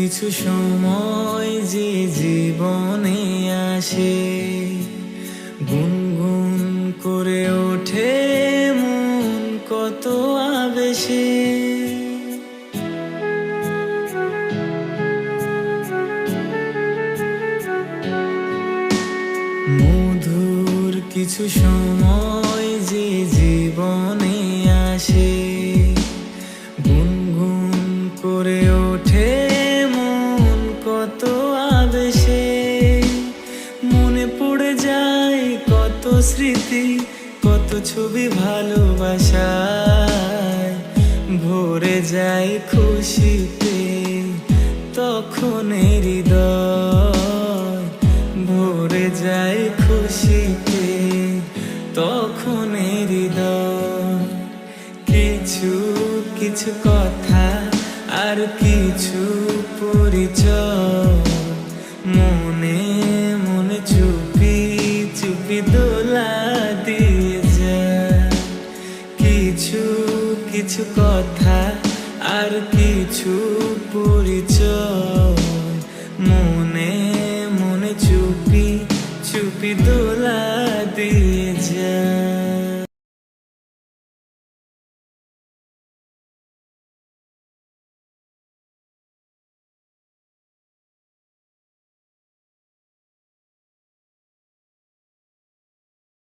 কিছু সময় যে জীবনে আসে, গুনগুন করে ওঠে মন কত আবেশে। মধুর কিছু সময় যে জীবনে আসে, গুনগুন করে ওঠে মন কত আবেশে। মনে পড়ে যায় কত স্মৃতি, কত ছবি ভালোবাসায়, ভরে যায় খুশিতে তখন হৃদয়, ভরে যায় খুশিতে তখন হৃদয়। কিছু কিছু কথা আর কিছু পরিচয়, মনে মনে চুপি চুপি দোলা দিয়ে যায়। কিছু কিছু কথা আর কিছু পরিচয়।